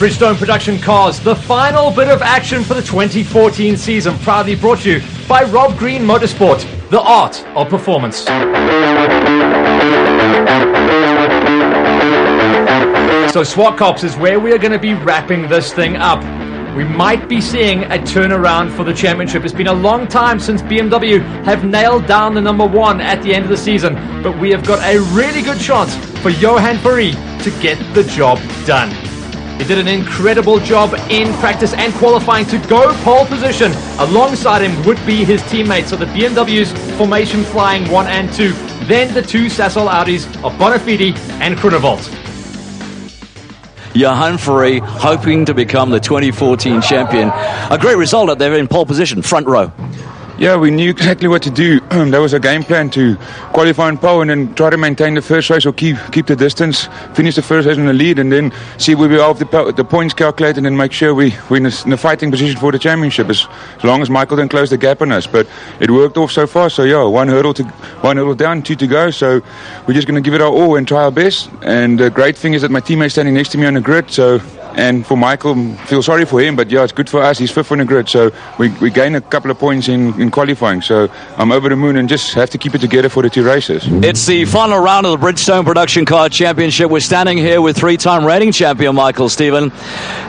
Bridgestone Production Cars, the final bit of action for the 2014 season, proudly brought to you by Rob Green Motorsport, the art of performance. So Zwartkops is where we are going to be wrapping this thing up. We might be seeing a turnaround for the championship. It's been a long time since BMW have nailed down the number one at the end of the season, but we have got a really good chance for Johan Paris to get the job done. He did an incredible job in practice and qualifying to go pole position. Alongside him would be his teammates, so the BMW's formation flying 1 and 2. Then the two Sasol Audis of Bonafide and Groenewold. Johan Paris hoping to become the 2014 champion. A great result up there in pole position, front row. Yeah, we knew exactly what to do. There was a game plan to qualify in pole and then try to maintain the first race or keep the distance, finish the first race in the lead, and then see where we are with the points calculated and make sure we're in a fighting position for the championship as long as Michael didn't close the gap on us. But it worked off so far. So yeah, one hurdle down, 2 to go. So we're just going to give it our all and try our best. And the great thing is that my teammate's standing next to me on the grid. And for Michael, feel sorry for him, but yeah, it's good for us. He's fifth on the grid, so we gain a couple of points in qualifying. So I'm over the moon and just have to keep it together for the 2 races. It's the final round of the Bridgestone Production Car Championship. We're standing here with 3-time reigning champion Michael Stephen.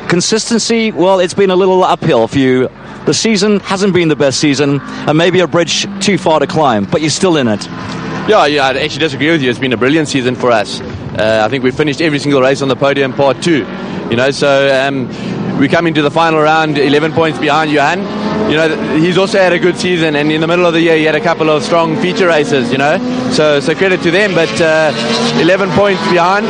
Consistency, well, it's been a little uphill for you. The season hasn't been the best season, and maybe a bridge too far to climb, but you're still in it. Yeah, I actually disagree with you. It's been a brilliant season for us. I think we finished every single race on the podium, part 2. So we come into the final round 11 points behind Johan. He's also had a good season, and in the middle of the year he had a couple of strong feature races, so credit to them. But 11 points behind,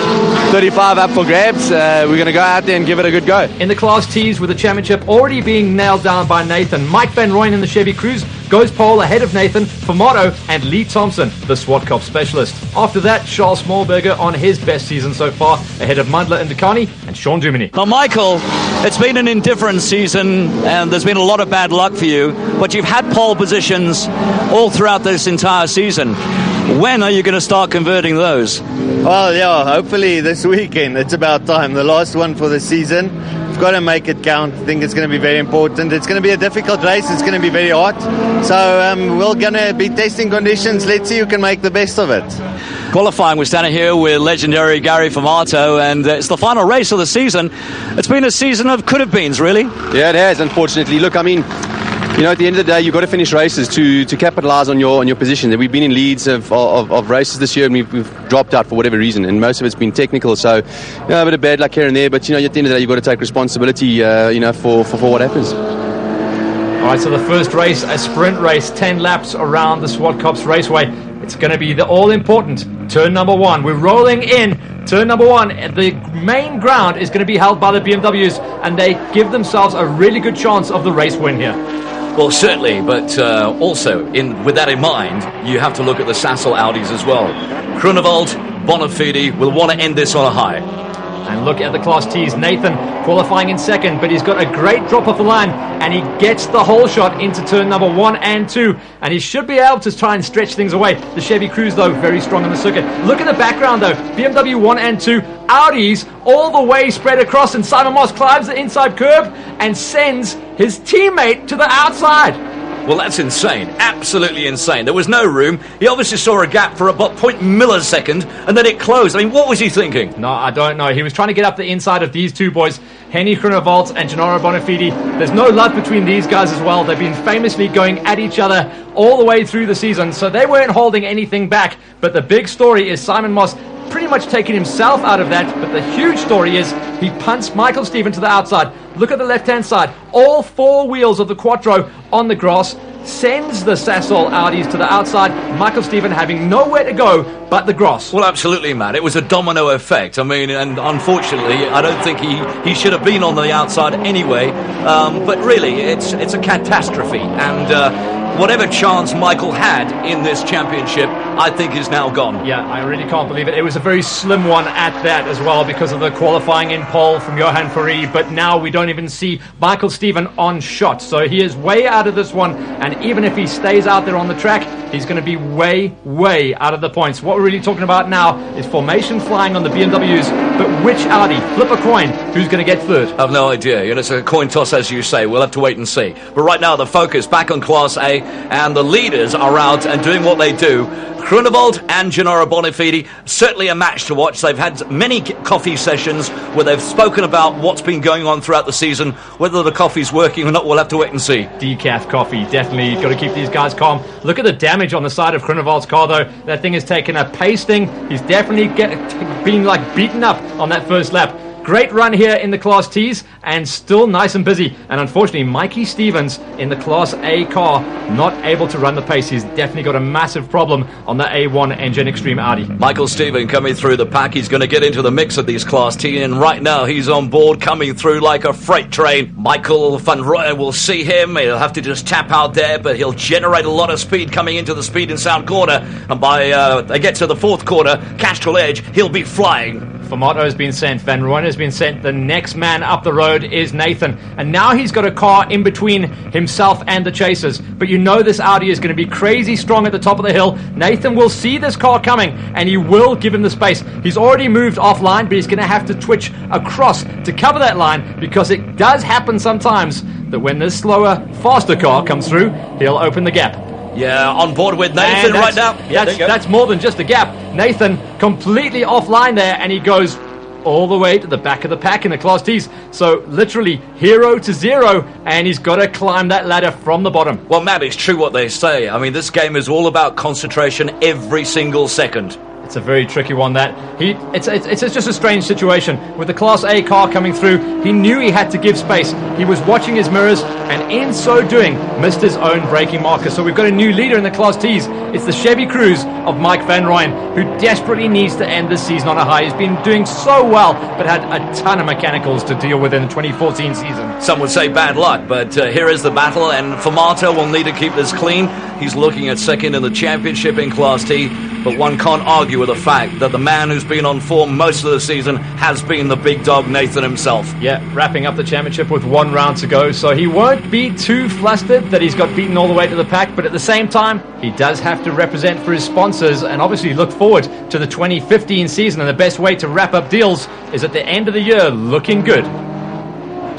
35 up for grabs. We're going to go out there and give it a good go. In the Class T's, with the championship already being nailed down by Nathan, Mike Van Rooyen in the Chevy Cruze goes pole ahead of Nathan, Formato and Lee Thompson, the Zwartkops specialist. After that, Charles Smallberger on his best season so far, ahead of Mandla and Ndukani and Sean Duminy. Now, Michael, it's been an indifferent season, and there's been a lot of bad luck for you, but you've had pole positions all throughout this entire season. When are you going to start converting those? Well, yeah, hopefully this weekend. It's about time. The last one for the season. We've got to make it count. I think it's going to be very important. It's going to be a difficult race. It's going to be very hot. So we're going to be testing conditions. Let's see who can make the best of it. Qualifying, we're standing here with legendary Gary Formato, and it's the final race of the season. It's been a season of could-have-beens, really. Yeah, it has, unfortunately. Look, at the end of the day, you've got to finish races to capitalise on your position. We've been in leads of races this year, and we've dropped out for whatever reason, and most of it's been technical. So, a bit of bad luck here and there. But at the end of the day, you've got to take responsibility, for what happens. All right, so the first race, a sprint race, 10 laps around the Zwartkops Raceway. It's going to be the all-important turn number 1. We're rolling in turn number 1. The main ground is going to be held by the BMWs, and they give themselves a really good chance of the race win here. Well, certainly, but also, with that in mind, you have to look at the Sasol Audis as well. Groenewold, Bonafide will want to end this on a high. And look at the Class T's. Nathan qualifying in second, but he's got a great drop off the line, and he gets the whole shot into turn number 1 and 2, and he should be able to try and stretch things away. The Chevy Cruze, though, very strong on the circuit. Look at the background, though. BMW 1 and 2, Audis all the way spread across, and Simon Moss climbs the inside curb and sends his teammate to the outside. Well, that's insane. Absolutely insane. There was no room. He obviously saw a gap for about 0.1 millisecond, and then it closed. I mean, what was he thinking? No, I don't know. He was trying to get up the inside of these two boys, Henny Groenewold and Gennaro Bonafide. There's no love between these guys as well. They've been famously going at each other all the way through the season, so they weren't holding anything back. But the big story is Simon Moss pretty much taking himself out of that, but the huge story is he punts Michael Stephen to the outside. Look at the left-hand side. All 4 wheels of the Quattro on the grass, sends the Sasol Audis to the outside. Michael Stephen having nowhere to go but the grass. Well, absolutely, Matt. It was a domino effect. I mean, and unfortunately, I don't think he should have been on the outside anyway. But really, it's a catastrophe. And whatever chance Michael had in this championship, I think is now gone. Yeah, I really can't believe it. It was a very slim one at that as well because of the qualifying in pole from Johan Fourie, but now we don't even see Michael Stephen on shot. So he is way out of this one, and even if he stays out there on the track, he's going to be way out of the points. What we're really talking about now is formation flying on the BMWs, but which Audi? Flip a coin. Who's going to get third? I've no idea. It's a coin toss, as you say. We'll have to wait and see. But right now, the focus back on Class A, and the leaders are out and doing what they do. Grunewald and Gennaro Bonifati, certainly a match to watch. They've had many coffee sessions where they've spoken about what's been going on throughout the season. Whether the coffee's working or not, we'll have to wait and see. Decaf coffee, definitely got to keep these guys calm. Look at the damage on the side of Grunewald's car, though. That thing has taken a pasting. He's definitely been beaten up on that first lap. Great run here in the Class T's and still nice and busy. And unfortunately, Mikey Stevens in the Class A car not able to run the pace. He's definitely got a massive problem on the A1 Engine Extreme Audi. Michael Stephen coming through the pack. He's going to get into the mix of these Class T, and right now he's on board coming through like a freight train. Michael van Rooyen will see him. He'll have to just tap out there, but he'll generate a lot of speed coming into the speed and sound corner. And by they get to the fourth corner, Castrol Edge, he'll be flying. Formato has been sent, Van Rooyen has been sent, the next man up the road is Nathan, and now he's got a car in between himself and the chasers, but you know this Audi is going to be crazy strong at the top of the hill. Nathan will see this car coming and he will give him the space. He's already moved offline, but he's going to have to twitch across to cover that line, because it does happen sometimes that when this slower, faster car comes through, he'll open the gap. Yeah, on board with Nathan right now. Yeah, that's more than just a gap. Nathan completely offline there, and he goes all the way to the back of the pack in the Class T's. So literally 0 to 0, and he's got to climb that ladder from the bottom. Well, Matt, it's true what they say. I mean, this game is all about concentration every single second. It's a very tricky one. It's just a strange situation with the Class A car coming through. He knew he had to give space. He was watching his mirrors, and in so doing missed his own braking marker. So we've got a new leader in the Class T's. It's the Chevy Cruze of Mike Van Rooyen, who desperately needs to end this season on a high. He's been doing so well, but had a ton of mechanicals to deal with in the 2014 season. Some would say bad luck, but here is the battle, and Formato will need to keep this clean. He's looking at second in the championship in Class T, but one can't argue with the fact that the man who's been on form most of the season has been the big dog, Nathan himself. Yeah, wrapping up the championship with 1 round to go, so he won't be too flustered that he's got beaten all the way to the pack, but at the same time, he does have to represent for his sponsors and obviously look forward to the 2015 season, and the best way to wrap up deals is at the end of the year looking good.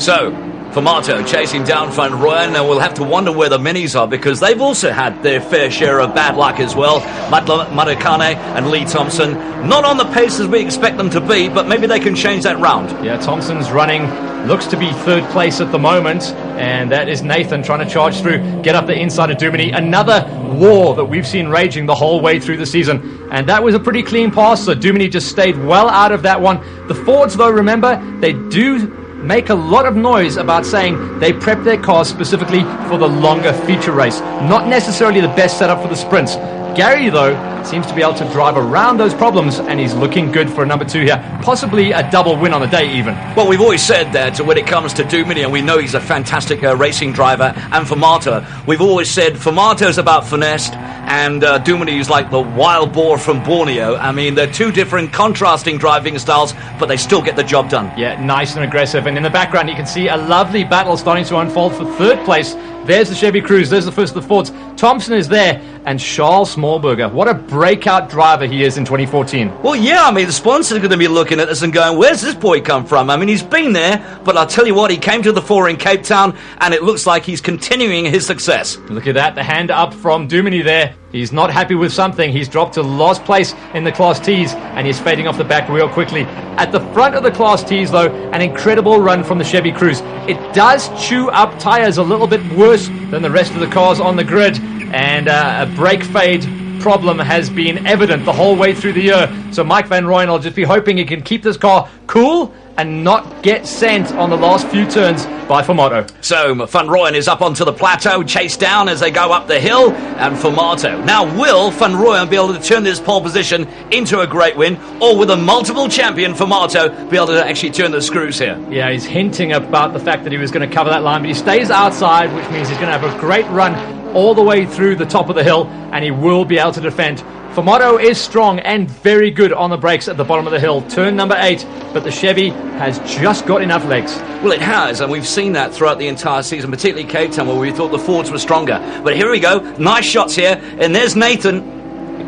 So, Formato chasing down Van Rooyen, and we'll have to wonder where the minis are, because they've also had their fair share of bad luck as well. Madakane and Lee Thompson, not on the pace as we expect them to be, but maybe they can change that round. Yeah, Thompson's running, looks to be third place at the moment, and that is Nathan trying to charge through, get up the inside of Duminy. Another war that we've seen raging the whole way through the season, and that was a pretty clean pass, so Duminy just stayed well out of that one. The Fords, though, remember, they do make a lot of noise about saying they prep their cars specifically for the longer feature race, not necessarily the best setup for the sprints. Gary, though, seems to be able to drive around those problems, and he's looking good for a number 2 here. Possibly a double win on the day, even. Well, we've always said that when it comes to Duminy, and we know he's a fantastic racing driver, and Formato, we've always said Formato's about finesse, and Duminy is like the wild boar from Borneo. I mean, they're two different contrasting driving styles, but they still get the job done. Yeah, nice and aggressive. And in the background, you can see a lovely battle starting to unfold for third place. There's the Chevy Cruze, there's the first of the Fords. Thompson is there, and Charles Smallberger. What a breakout driver he is in 2014. Well, yeah, I mean, the sponsors are going to be looking at this and going, where's this boy come from? I mean, he's been there, but I'll tell you what, he came to the fore in Cape Town, and it looks like he's continuing his success. Look at that, the hand up from Duminy there. He's not happy with something. He's dropped to last place in the Class T's, and he's fading off the back real quickly. At the front of the Class T's, though, an incredible run from the Chevy Cruze. It does chew up tires a little bit worse than the rest of the cars on the grid, and a brake fade problem has been evident the whole way through the year. So Mike Van Rooyen will just be hoping he can keep this car cool and not get sent on the last few turns by Formato. So Van Rooyen is up onto the plateau, chased down as they go up the hill, and Formato. Now, will Van Rooyen be able to turn this pole position into a great win, or will the multiple champion Formato be able to actually turn the screws here? Yeah, he's hinting about the fact that he was going to cover that line, but he stays outside, which means he's going to have a great run all the way through the top of the hill, and he will be able to defend. Formato is strong and very good on the brakes at the bottom of the hill. Turn number 8, but the Chevy has just got enough legs. Well, it has, and we've seen that throughout the entire season, particularly Cape Town, where we thought the Fords were stronger. But here we go, nice shots here, and there's Nathan.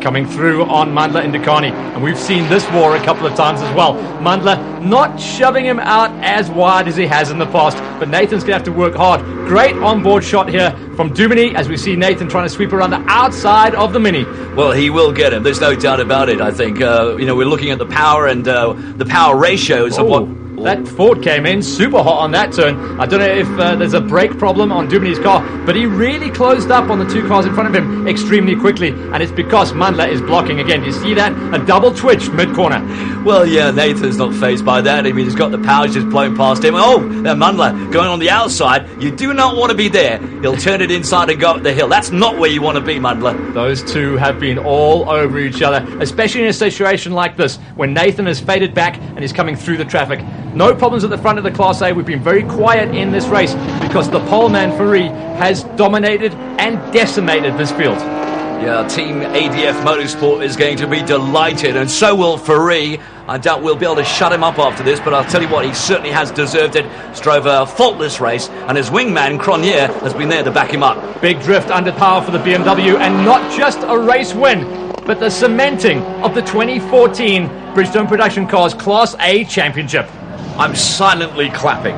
Coming through on Mandla and Ndukani, and we've seen this war a couple of times as well. Mandla not shoving him out as wide as he has in the past, but Nathan's going to have to work hard. Great onboard shot here from Duminy as we see Nathan trying to sweep around the outside of the Mini. Well, he will get him, there's no doubt about it, I think. We're looking at the power and the power ratios of what... That Ford came in super hot on that turn. I don't know if there's a brake problem on Duminy's car, but he really closed up on the two cars in front of him extremely quickly, and it's because Mandla is blocking again. You see that? A double twitch mid-corner. Well, yeah, Nathan's not fazed by that. I mean, he's got the power just blowing past him. Oh, Mandla going on the outside. You do not want to be there. He'll turn it inside and go up the hill. That's not where you want to be, Mandla. Those two have been all over each other, especially in a situation like this, when Nathan has faded back and is coming through the traffic. No problems at the front of the Class A. We've been very quiet in this race because the poleman Ferrari has dominated and decimated this field. Yeah, Team ADF Motorsport is going to be delighted, and so will Ferrari. I doubt we'll be able to shut him up after this, but I'll tell you what, he certainly has deserved it. He's drove a faultless race, and his wingman, Cronier, has been there to back him up. Big drift under power for the BMW, and not just a race win, but the cementing of the 2014 Bridgestone Production Cars Class A Championship. I'm silently clapping.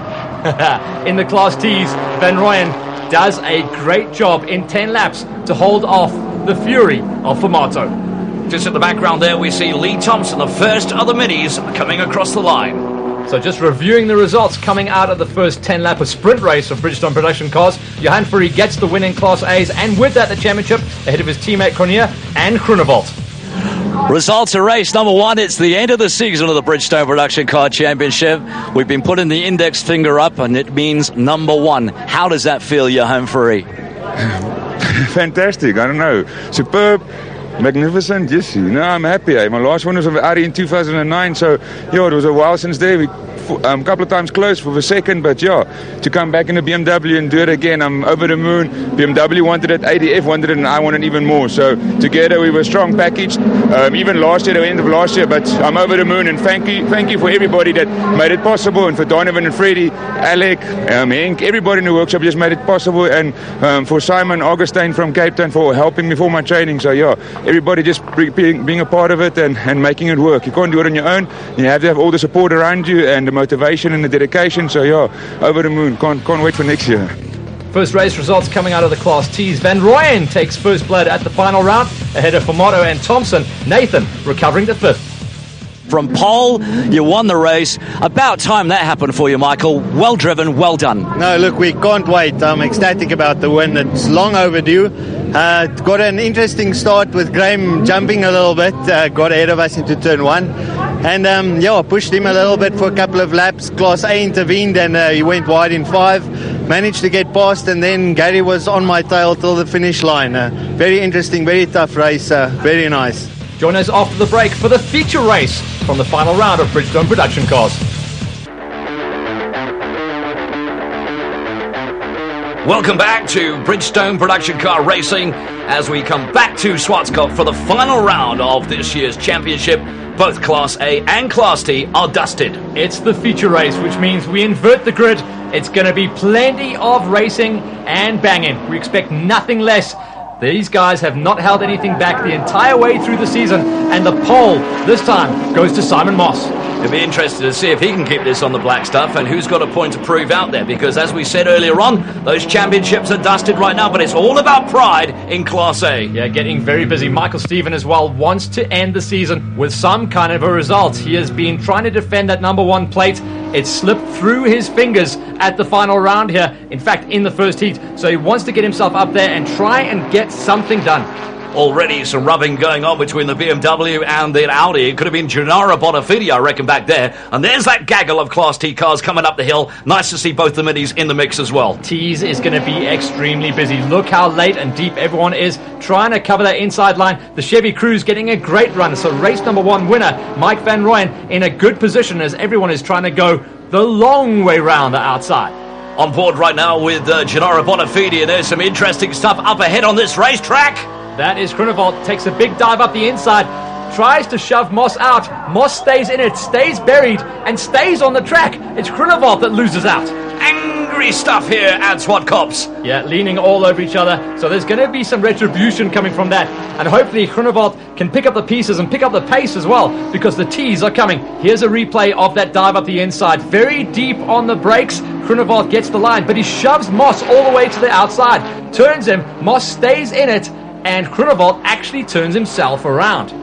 In the Class T's, Van Rooyen does a great job in 10 laps to hold off the fury of Formato. Just in the background there, we see Lee Thompson, the first of the minis, coming across the line. So just reviewing the results coming out of the first 10-lap sprint race of Bridgestone Production Cars, Johan Ferrari gets the win in Class A's, and with that the championship ahead of his teammate Cronier and Groenewold. Results of race number 1. It's the end of the season of the Bridgestone Production Car Championship. We've been putting the index finger up, and it means number 1. How does that feel, Johan Ferrari? Fantastic. I don't know. Superb. Magnificent. Yes. I'm happy. My last one was of Audi in 2009. So, it was a while since there. We a couple of times close for the second, but to come back in the BMW and do it again, I'm over the moon. BMW wanted it, ADF wanted it, and I wanted even more. So together we were a strong package. Even last year, the end of last year, but I'm over the moon, and thank you for everybody that made it possible, and for Donovan and Freddie, Alec, Henk, everybody in the workshop just made it possible, and for Simon Augustine from Cape Town for helping me for my training. So everybody just being a part of it and making it work. You can't do it on your own. You have to have all the support around you and the motivation and the dedication. So over the moon. Can't wait for next year. First race results coming out of the Class T's. Van Rooyen takes first blood at the final round ahead of Formato and Thompson. Nathan recovering to 5th. From pole, you won the race. About time that happened for you, Michael. Well driven, well done. No, look, we can't wait. I'm ecstatic about the win. It's long overdue. Got an interesting start with Graham jumping a little bit. Got ahead of us into turn 1. And pushed him a little bit for a couple of laps. Class A intervened and he went wide in 5. Managed to get past, and then Gary was on my tail till the finish line. Very interesting, very tough race. Very nice. Join us after the break for the feature race from the final round of Bridgestone Production Cars. Welcome back to Bridgestone Production Car Racing as we come back to Zwartkops for the final round of this year's championship. Both Class A and Class T are dusted. It's the feature race, which means we invert the grid. It's going to be plenty of racing and banging. We expect nothing less. These guys have not held anything back the entire way through the season, and the pole this time goes to Simon Moss. You'll be interested to see if he can keep this on the black stuff and who's got a point to prove out there, because as we said earlier on, those championships are dusted right now, but it's all about pride in Class A. Yeah, getting very busy. Michael Stephen as well wants to end the season with some kind of a result. He has been trying to defend that number 1 plate. It slipped through his fingers at the final round here, in fact in the first heat, so he wants to get himself up there and try and get something done. Already some rubbing going on between the BMW and the Audi. It could have been Gennaro Bonafide, I reckon, back there. And there's that gaggle of Class T cars coming up the hill. Nice to see both the minis in the mix as well. T's is going to be extremely busy. Look how late and deep everyone is trying to cover that inside line. The Chevy crew's getting a great run. So race number 1 winner, Mike Van Rooyen, in a good position as everyone is trying to go the long way round the outside. On board right now with Gennaro Bonafide, and there's some interesting stuff up ahead on this racetrack. That is Groenewold, takes a big dive up the inside, tries to shove Moss out. Moss stays in it, stays buried, and stays on the track. It's Groenewold that loses out. Angry stuff here at Zwartkops. Yeah, leaning all over each other. So there's going to be some retribution coming from that. And hopefully Groenewold can pick up the pieces and pick up the pace as well, because the T's are coming. Here's a replay of that dive up the inside. Very deep on the brakes. Groenewold gets the line, but he shoves Moss all the way to the outside. Turns him. Moss stays in it. And Groenewold actually turns himself around.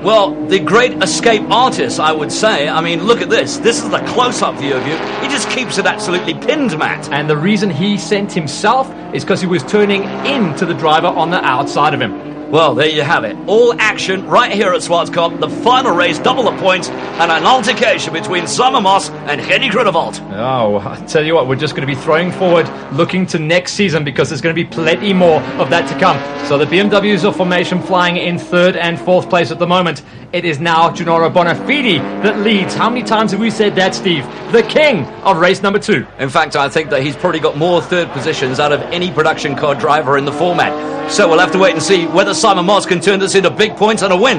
Well, the great escape artist, I would say. I mean, look at this. This is the close-up view of you. He just keeps it absolutely pinned, Matt. And the reason he sent himself is because he was turning into the driver on the outside of him. Well, there you have it. All action right here at Zwartkop. The final race, double the points, and an altercation between Simon Moss and Henny Groenewold. Oh, I tell you what, we're just going to be throwing forward, looking to next season, because there's going to be plenty more of that to come. So the BMWs of formation flying in 3rd and 4th place at the moment. It is now Gennaro Bonafide that leads. How many times have we said that, Steve? The king of race number 2. In fact, I think that he's probably got more 3rd positions out of any production car driver in the format. So we'll have to wait and see whether Simon Moss can turn this into big points and a win.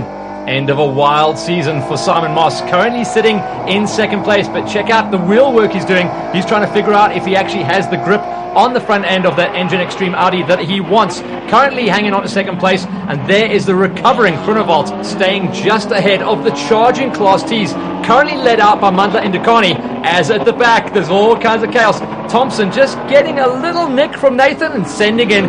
End of a wild season for Simon Moss, currently sitting in 2nd place, but check out the wheel work he's doing. He's trying to figure out if he actually has the grip on the front end of that Engine Extreme Audi that he wants. Currently hanging on to 2nd place, and there is the recovering Groenewold, staying just ahead of the charging Class T's, currently led out by Mandla Indukani. As at the back, there's all kinds of chaos. Thompson just getting a little nick from Nathan and sending in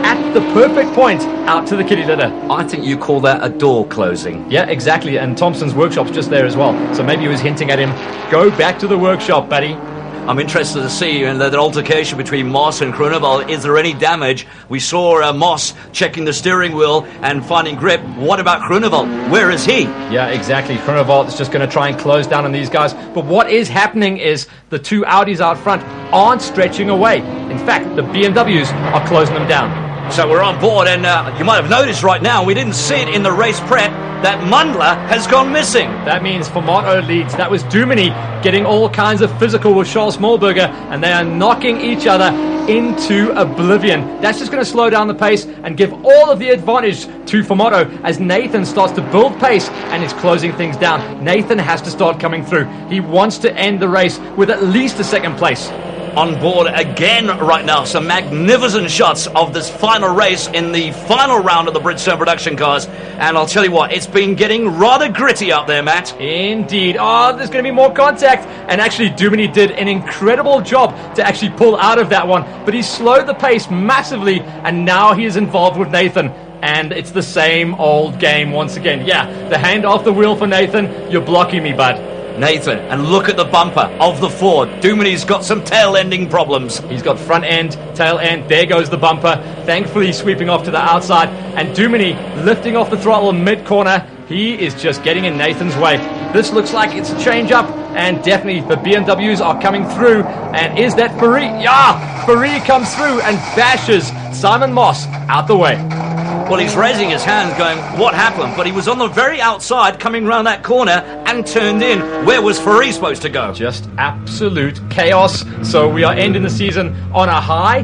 at the perfect point out to the kiddie litter. I think you call that a door closing. Yeah, exactly, and Thompson's workshop's just there as well. So maybe he was hinting at him, go back to the workshop, buddy. I'm interested to see in that altercation between Moss and Groenewold. Is there any damage? We saw Moss checking the steering wheel and finding grip. What about Groenewold? Where is he? Yeah, exactly. Groenewold is just going to try and close down on these guys. But what is happening is the 2 Audis out front aren't stretching away. In fact, the BMWs are closing them down. So we're on board, and you might have noticed right now, we didn't see it in the race prep, that Mandla has gone missing. That means Formato leads. That was Dumini getting all kinds of physical with Charles Smallberger, and they are knocking each other into oblivion. That's just going to slow down the pace and give all of the advantage to Formato as Nathan starts to build pace and is closing things down. Nathan has to start coming through. He wants to end the race with at least a 2nd place. On board again right now. Some magnificent shots of this final race in the final round of the Bridgestone production cars. And I'll tell you what, it's been getting rather gritty out there, Matt. Indeed. Oh, there's going to be more contact. And actually, Dumini did an incredible job to actually pull out of that one. But he slowed the pace massively, and now he is involved with Nathan. And it's the same old game once again. Yeah, the hand off the wheel for Nathan. You're blocking me, bud. Nathan, and look at the bumper of the Ford. Dumini's got some tail ending problems. He's got front end, tail end, there goes the bumper. Thankfully sweeping off to the outside, and Dumini lifting off the throttle mid-corner. He is just getting in Nathan's way. This looks like it's a change up, and definitely the BMWs are coming through. And is that Ferrari? Yeah, Ferrari comes through and bashes Simon Moss out the way. Well, he's raising his hands going, what happened? But he was on the very outside coming round that corner and turned in. Where was Ferrari supposed to go? Just absolute chaos. So we are ending the season on a high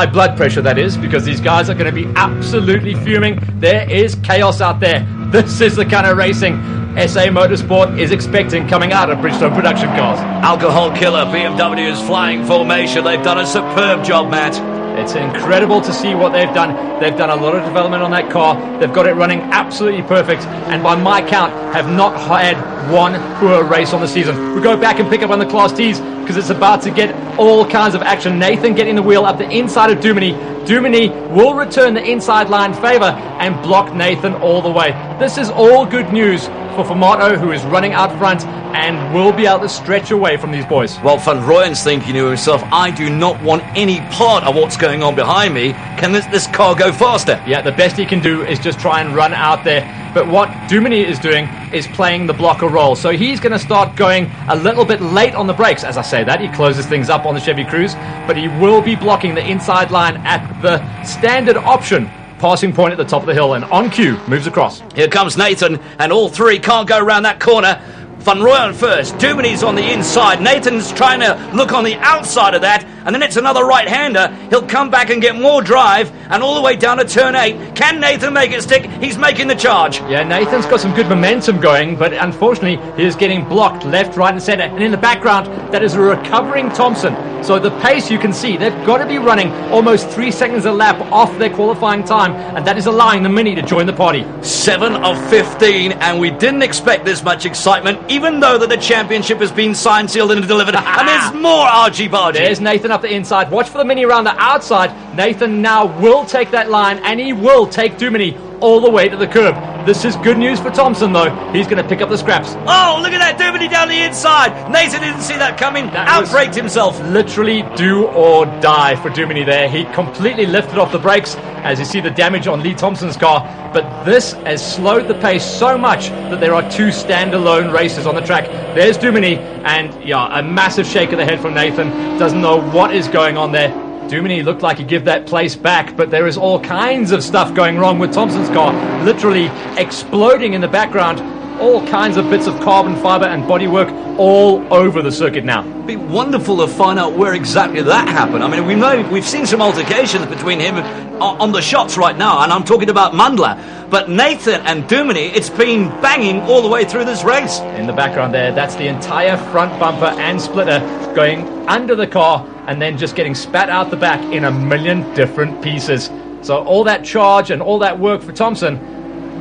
blood pressure, that is, because these guys are going to be absolutely fuming. There is chaos out there. This is the kind of racing SA Motorsport is expecting coming out of Bridgestone production cars. Alcohol killer, BMW's flying formation. They've done a superb job, Matt. It's incredible to see what they've done. They've done a lot of development on that car. They've got it running absolutely perfect. And by my count, have not had one poor race on the season. We go back and pick up on the Class T's because it's about to get all kinds of action. Nathan getting the wheel up the inside of Dumini. Dumini will return the inside line favor and block Nathan all the way. This is all good news for Formato, who is running out front and will be able to stretch away from these boys. Well, Van Rooyen's thinking to himself, I do not want any part of what's going on behind me. Can this car go faster? Yeah, the best he can do is just try and run out there. But what Dumini is doing is playing the blocker role. So he's going to start going a little bit late on the brakes. As I say that, he closes things up on the Chevy Cruze, but he will be blocking the inside line at the standard option passing point at the top of the hill, and on cue moves across. Here comes Nathan, and all three can't go around that corner. Van Rooyen first. Dumini's on the inside. Nathan's trying to look on the outside of that. And then it's another right-hander. He'll come back and get more drive. And all the way down to turn 8. Can Nathan make it stick? He's making the charge. Yeah, Nathan's got some good momentum going, but unfortunately he is getting blocked left, right and centre. And in the background, that is a recovering Thompson. So the pace you can see, they've got to be running almost 3 seconds a lap off their qualifying time. And that is allowing the Mini to join the party. 7 of 15. And we didn't expect this much excitement, even though that the championship has been signed, sealed and delivered. And there's more argy-bargy. There's Nathan up the inside. Watch for the Mini around the outside. Nathan now will take that line, and he will take Dumini all the way to the curb. This is good news for Thompson, though. He's going to pick up the scraps. Oh, look at that, Dumini down the inside. Nathan didn't see that coming. Outbraked himself. Literally do or die for Dumini there. He completely lifted off the brakes, as you see the damage on Lee Thompson's car. But this has slowed the pace so much that there are 2 standalone races on the track. There's Dumini, and yeah, a massive shake of the head from Nathan. Doesn't know what is going on there. Dumini looked like he gave that place back, but there is all kinds of stuff going wrong with Thompson's car, literally exploding in the background. All kinds of bits of carbon fiber and bodywork all over the circuit now. It'd be wonderful to find out where exactly that happened. I mean, we've seen some altercations between him on the shots right now, and I'm talking about Mundler. But Nathan and Dumini, it's been banging all the way through this race. In the background there, that's the entire front bumper and splitter going under the car and then just getting spat out the back in a million different pieces. So all that charge and all that work for Thompson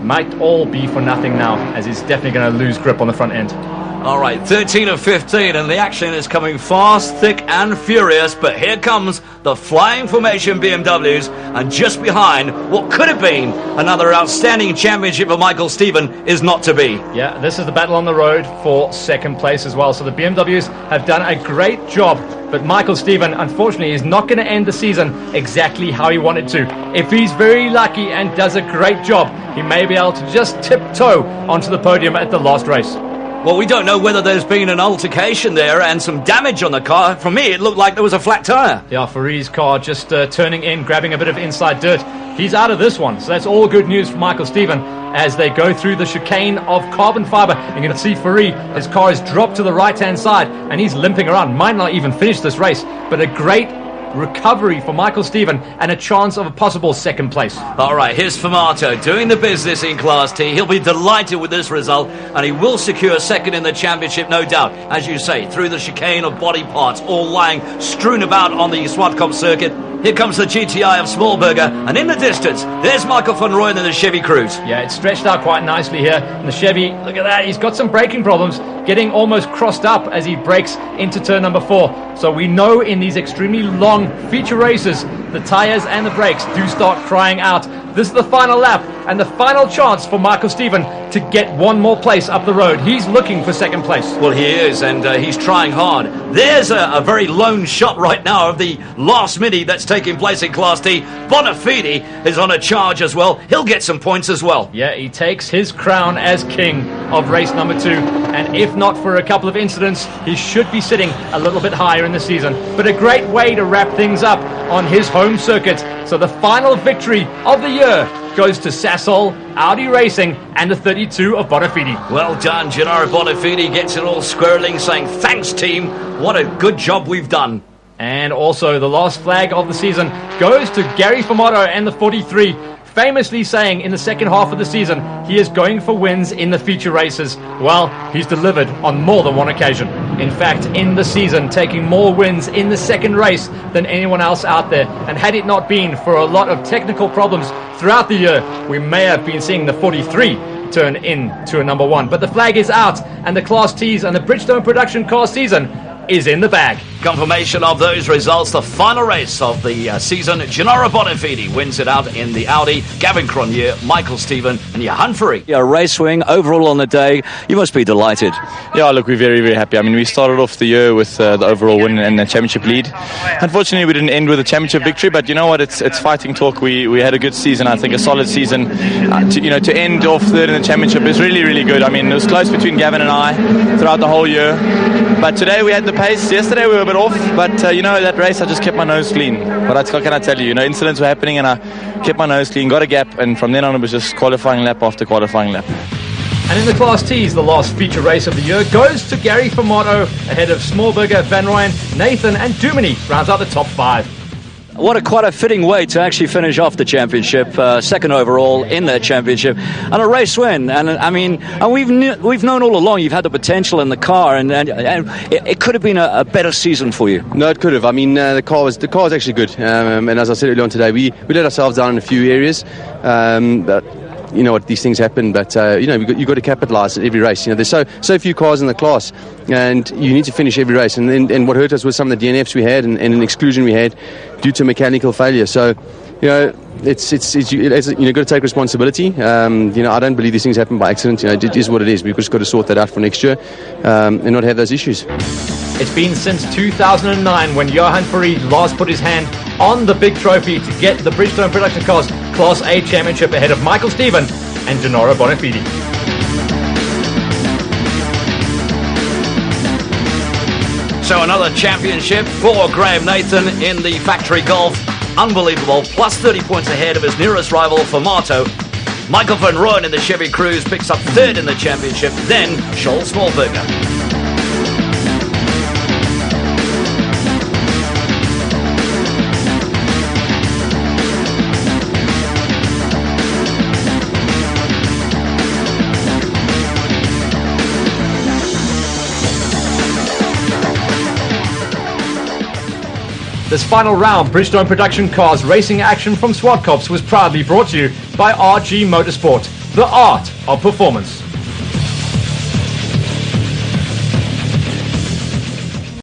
might all be for nothing now, as he's definitely going to lose grip on the front end. All right, 13 of 15, and the action is coming fast, thick and furious, but here comes the flying formation BMWs, and just behind what could have been another outstanding championship for Michael Stephen is not to be. Yeah, this is the battle on the road for second place as well, so the BMWs have done a great job, but Michael Stephen, unfortunately, is not going to end the season exactly how he wanted to. If he's very lucky and does a great job, he may be able to just tiptoe onto the podium at the last race. Well, we don't know whether there's been an altercation there and some damage on the car. For me, it looked like there was a flat tyre. Yeah, Faree's car just turning in, grabbing a bit of inside dirt. He's out of this one, so that's all good news for Michael Stephen as they go through the chicane of carbon fibre. You can see Faree, his car is dropped to the right-hand side, and he's limping around. Might not even finish this race, but a great recovery for Michael Stephen and a chance of a possible second place. All right, here's Famato doing the business in Class T. He'll be delighted with this result, and he will secure second in the championship, no doubt. As you say, through the chicane of body parts, all lying strewn about on the Zwartkops circuit. Here comes the GTI of Smallberger, and in the distance, there's Michael van Rooyen in the Chevy Cruze. Yeah, it's stretched out quite nicely here. And the Chevy, look at that, he's got some braking problems, getting almost crossed up as he brakes into turn number 4. So we know in these extremely long feature races, the tyres and the brakes do start crying out. This is the final lap and the final chance for Michael Stephen to get one more place up the road. He's looking for second place. Well, he is, and he's trying hard. There's a very lone shot right now of the last mini that's taking place in Class T. Bonafide is on a charge as well. He'll get some points as well. Yeah, he takes his crown as king of race number 2. And if not for a couple of incidents, he should be sitting a little bit higher in the season. But a great way to wrap things up on his home circuit. So the final victory of the year goes to Sasol, Audi Racing, and the 32 of Bonafide. Well done, Gennaro Bonafide gets it all squirreling, saying, thanks, team. What a good job we've done. And also the last flag of the season goes to Gary Famato and the 43, famously saying in the second half of the season he is going for wins in the feature races. Well, he's delivered on more than one occasion. In fact, in the season, taking more wins in the second race than anyone else out there. And had it not been for a lot of technical problems throughout the year, we may have been seeing the 43 turn into a number 1. But the flag is out, and the Class T's and the Bridgestone production car season is in the bag. Confirmation of those results. The final race of the season. Gennaro Bonafide wins it out in the Audi. Gavin Cronje, Michael Stephen, and Johan Faree. Yeah, race wing overall on the day. You must be delighted. Yeah, look, we're very, very happy. I mean, we started off the year with the overall win and the championship lead. Unfortunately, we didn't end with a championship victory, but you know what? It's fighting talk. We had a good season. I think a solid season. To end off third in the championship is really, really good. I mean, it was close between Gavin and I throughout the whole year. But today we had the pace. Yesterday we were a bit off, but that race I just kept my nose clean. But what can I tell you? Incidents were happening and I kept my nose clean, got a gap, and from then on it was just qualifying lap after qualifying lap. And in the Class T's, the last feature race of the year goes to Gary Formato ahead of Smallberger, Van Rooyen, Nathan and Duminy rounds out the top 5. Quite a fitting way to actually finish off the championship, second overall in that championship, and a race win. And I mean, and we've known all along you've had the potential in the car, and it could have been a better season for you. No, it could have. I mean, the car was actually good, and as I said earlier on today, we let ourselves down in a few areas. But you know what, these things happen, but you've got to capitalise at every race. You know, there's so few cars in the class, and you need to finish every race. And what hurt us was some of the DNFs we had and an exclusion we had due to mechanical failure. So, you know, it's got to take responsibility. I don't believe these things happen by accident. You know, it is what it is. We've just got to sort that out for next year, and not have those issues. It's been since 2009 when Johan Farid last put his hand on the big trophy to get the Bridgestone Production Cars Class A Championship ahead of Michael Stephen and Gennaro Bonafide. So another championship for Graham Nathan in the factory golf. Unbelievable. Plus 30 points ahead of his nearest rival, Formato. Michael Van Rooyen in the Chevy Cruze picks up third in the championship. Then Scholl Smallberger. This final round, Bridgestone Production Cars racing action from Zwartkops was proudly brought to you by RG Motorsport, the art of performance.